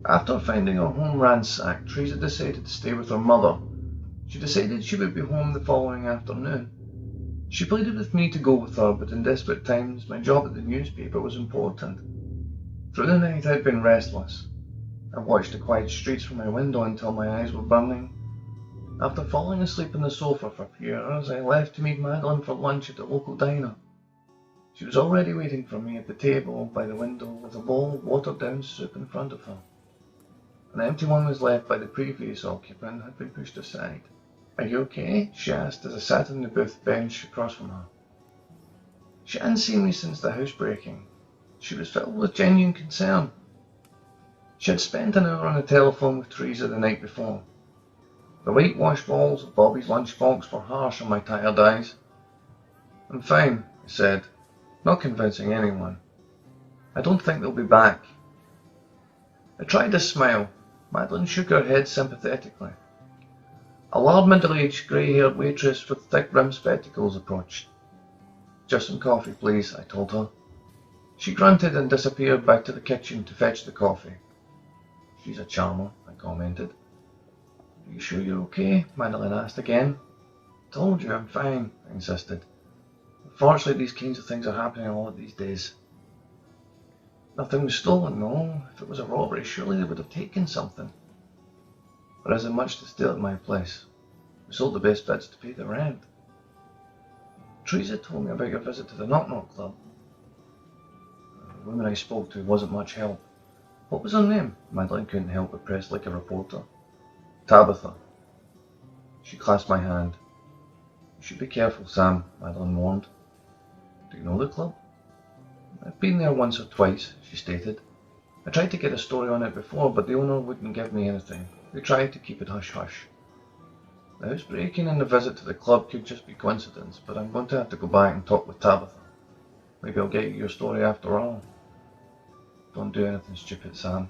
After finding her home ransacked, Teresa decided to stay with her mother. She decided she would be home the following afternoon. She pleaded with me to go with her, but in desperate times my job at the newspaper was important. Through the night I'd been restless. I watched the quiet streets from my window until my eyes were burning. After falling asleep on the sofa for a few hours, I left to meet Madeline for lunch at the local diner. She was already waiting for me at the table by the window with a bowl of watered-down soup in front of her. An empty one was left by the previous occupant and had been pushed aside. "Are you okay?" she asked as I sat on the booth bench across from her. She hadn't seen me since the housebreaking. She was filled with genuine concern. She had spent an hour on the telephone with Teresa the night before. The whitewashed walls of Bobby's lunchbox were harsh on my tired eyes. "I'm fine," I said, not convincing anyone. "I don't think they'll be back." I tried to smile. Madeline shook her head sympathetically. A large middle-aged, grey-haired waitress with thick-rimmed spectacles approached. "Just some coffee, please," I told her. She grunted and disappeared back to the kitchen to fetch the coffee. "She's a charmer," I commented. "Are you sure you're okay?" Madeline asked again. "Told you I'm fine," I insisted. "Unfortunately, these kinds of things are happening a lot these days." "Nothing was stolen, no. If it was a robbery, surely they would have taken something." "There isn't much to steal at my place. We sold the best bits to pay the rent." "Teresa told me about your visit to the Knock Knock Club. The woman I spoke to wasn't much help." "What was her name?" Madeline couldn't help but press like a reporter. "Tabitha." She clasped my hand. "You should be careful, Sam," Madeline warned. "Do you know the club?" "I've been there once or twice," she stated. "I tried to get a story on it before, but the owner wouldn't give me anything. They tried to keep it hush-hush. The housebreaking and the visit to the club could just be coincidence, but I'm going to have to go back and talk with Tabitha. Maybe I'll get you your story after all." "Don't do anything stupid, Sam."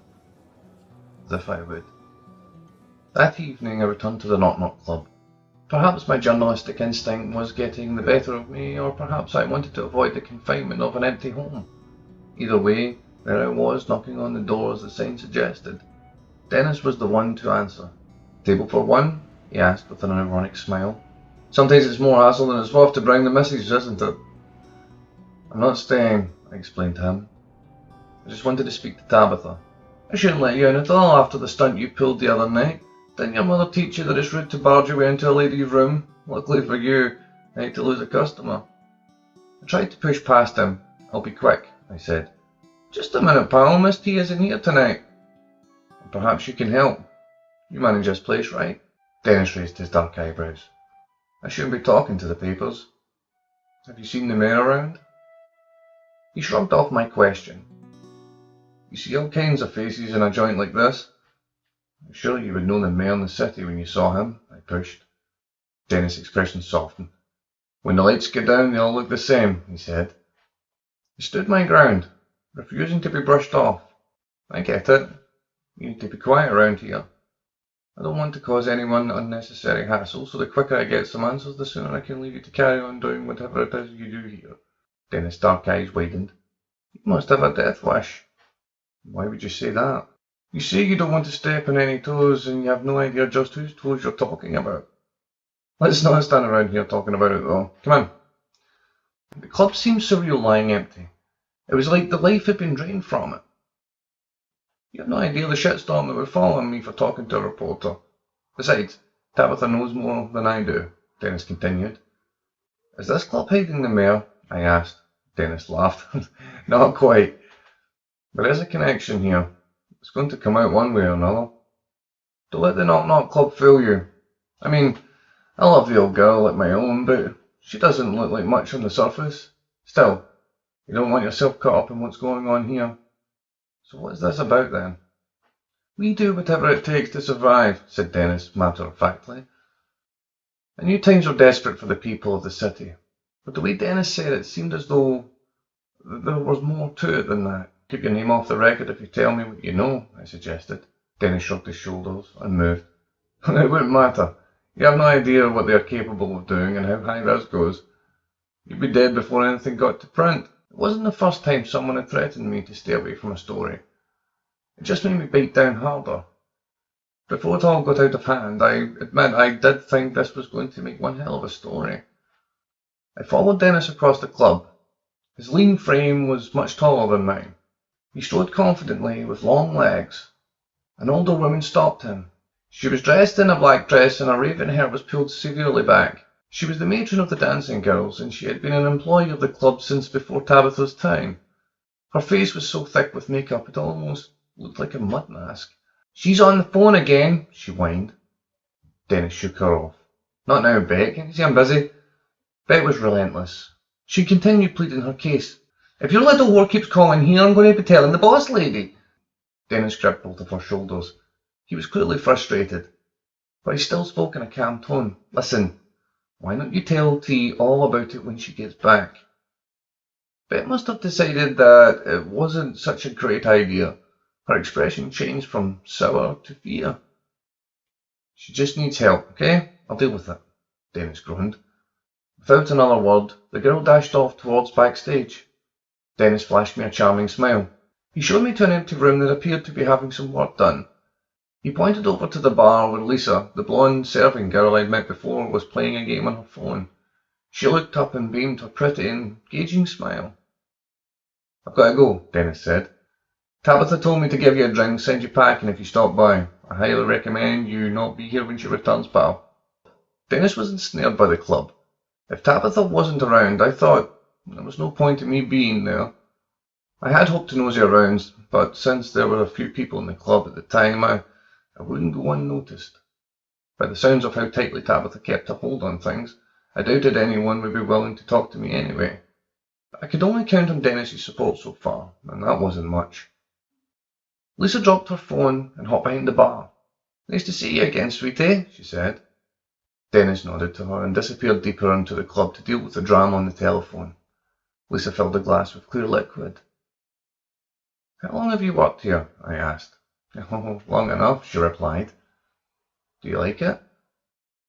As if I would. That evening I returned to the Knock Knock Club. Perhaps my journalistic instinct was getting the better of me, or perhaps I wanted to avoid the confinement of an empty home. Either way, there I was, knocking on the door as the sign suggested. Dennis was the one to answer. "Table for one?" he asked with an ironic smile. "Sometimes it's more hassle than it's worth to bring the missus, isn't it?" "I'm not staying," I explained to him. "I just wanted to speak to Tabitha." "I shouldn't let you in at all after the stunt you pulled the other night. Didn't your mother teach you that it's rude to barge your way into a lady's room? Luckily for you, I hate to lose a customer." I tried to push past him. "I'll be quick," I said. "Just a minute, pal. Miss T isn't here tonight." "Perhaps you can help. You manage this place, right?" Dennis raised his dark eyebrows. "I shouldn't be talking to the papers. Have you seen the mayor around?" He shrugged off my question. "You see all kinds of faces in a joint like this. I'm sure you would know the mayor in the city when you saw him," I pushed. Dennis' expression softened. "When the lights go down, they all look the same," he said. I stood my ground, refusing to be brushed off. "I get it. You need to be quiet around here. I don't want to cause anyone unnecessary hassle, so the quicker I get some answers, the sooner I can leave you to carry on doing whatever it is you do here." Dennis' dark eyes widened. "You must have a death wish." "Why would you say that?" "You say you don't want to step on any toes, and you have no idea just whose toes you're talking about." "Let's not stand around here talking about it, though. Come on." The club seemed surreal lying empty. It was like the life had been drained from it. "You have no idea the shitstorm that would fall on me for talking to a reporter. Besides, Tabitha knows more than I do," Dennis continued. "Is this club hiding the mayor?" I asked. Dennis laughed. "Not quite. There is a connection here. It's going to come out one way or another. Don't let the Knock Knock Club fool you. I mean, I love the old girl like my own, but she doesn't look like much on the surface. Still, you don't want yourself caught up in what's going on here. So what is this about then?" "We do whatever it takes to survive," said Dennis matter-of-factly. I knew times were desperate for the people of the city, but the way Dennis said it seemed as though there was more to it than that. "Keep your name off the record if you tell me what you know," I suggested. Dennis shrugged his shoulders and moved. "It wouldn't matter. You have no idea what they are capable of doing and how high this goes. You'd be dead before anything got to print." It wasn't the first time someone had threatened me to stay away from a story. It just made me bite down harder. Before it all got out of hand, I admit I did think this was going to make one hell of a story. I followed Dennis across the club. His lean frame was much taller than mine. He strode confidently with long legs. An older woman stopped him. She was dressed in a black dress and her raven hair was pulled severely back. She was the matron of the dancing girls, and she had been an employee of the club since before Tabitha's time. Her face was so thick with makeup it almost looked like a mud mask. "She's on the phone again," she whined. Dennis shook her off. "Not now, Beck. You see I'm busy." Beck was relentless. She continued pleading her case. "If your little whore keeps calling here, I'm going to be telling the boss lady." Dennis gripped both of her shoulders. He was clearly frustrated, but he still spoke in a calm tone. "Listen, why don't you tell T all about it when she gets back?" Beck must have decided that it wasn't such a great idea. Her expression changed from sour to fear. "She just needs help, okay? I'll deal with it," Dennis groaned. Without another word, the girl dashed off towards backstage. Dennis flashed me a charming smile. He showed me to an empty room that appeared to be having some work done. He pointed over to the bar where Lisa, the blonde serving girl I'd met before, was playing a game on her phone. She looked up and beamed her pretty, engaging smile. "I've got to go," Dennis said. "Tabitha told me to give you a drink, send you packing if you stop by. I highly recommend you not be here when she returns, pal." Dennis was ensnared by the club. If Tabitha wasn't around, I thought there was no point in me being there. I had hoped to nosy around, but since there were a few people in the club at the time, I wouldn't go unnoticed. By the sounds of how tightly Tabitha kept a hold on things, I doubted anyone would be willing to talk to me anyway. I could only count on Dennis's support so far, and that wasn't much. Lisa dropped her phone and hopped behind the bar. "Nice to see you again, sweetie," she said. Dennis nodded to her and disappeared deeper into the club to deal with the drama on the telephone. Lisa filled a glass with clear liquid. "How long have you worked here?" I asked. "Oh, long enough," she replied. "Do you like it?"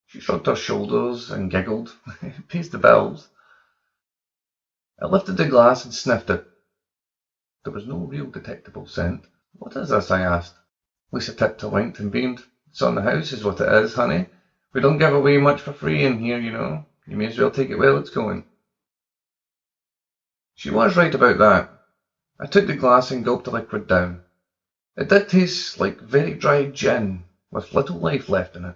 She shrugged her shoulders and giggled. "It pays the bills." I lifted the glass and sniffed it. There was no real detectable scent. "What is this?" I asked. Lisa tipped her winked and beamed. "It's on the house is what it is, honey. We don't give away much for free in here, you know. You may as well take it while it's going." She was right about that. I took the glass and gulped the liquid down. It did taste like very dry gin, with little life left in it.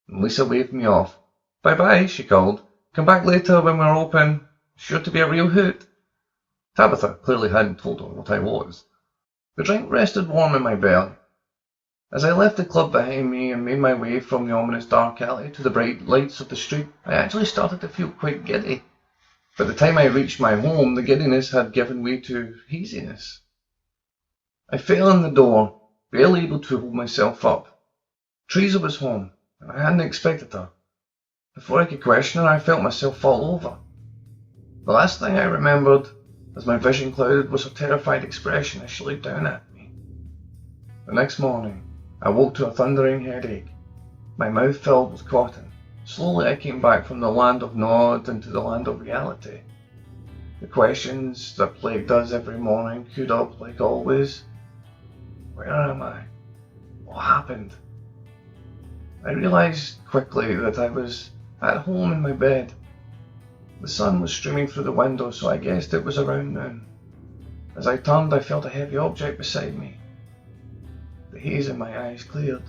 And Lisa waved me off. "Bye-bye," she called. "Come back later when we're open. Sure to be a real hoot." Tabitha clearly hadn't told her what I was. The drink rested warm in my belly. As I left the club behind me and made my way from the ominous dark alley to the bright lights of the street, I actually started to feel quite giddy. By the time I reached my home, the giddiness had given way to haziness. I fell in the door, barely able to hold myself up. Teresa was home, and I hadn't expected her. Before I could question her, I felt myself fall over. The last thing I remembered, as my vision clouded, was her terrified expression as she looked down at me. The next morning, I woke to a thundering headache, my mouth filled with cotton. Slowly I came back from the land of Nod into the land of reality. The questions that plagued us every morning queued up like always. Where am I? What happened? I realized quickly that I was at home in my bed. The sun was streaming through the window, so I guessed it was around noon. As I turned, I felt a heavy object beside me. The haze in my eyes cleared.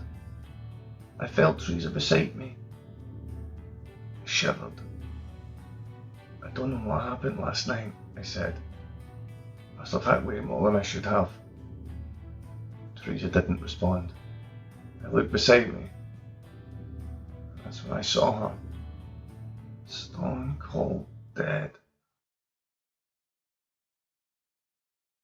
I felt Teresa beside me. I shivered. "I don't know what happened last night," I said. "Must have had way more than I should have." Teresa didn't respond. I looked beside me. That's when I saw her. Stone cold dead.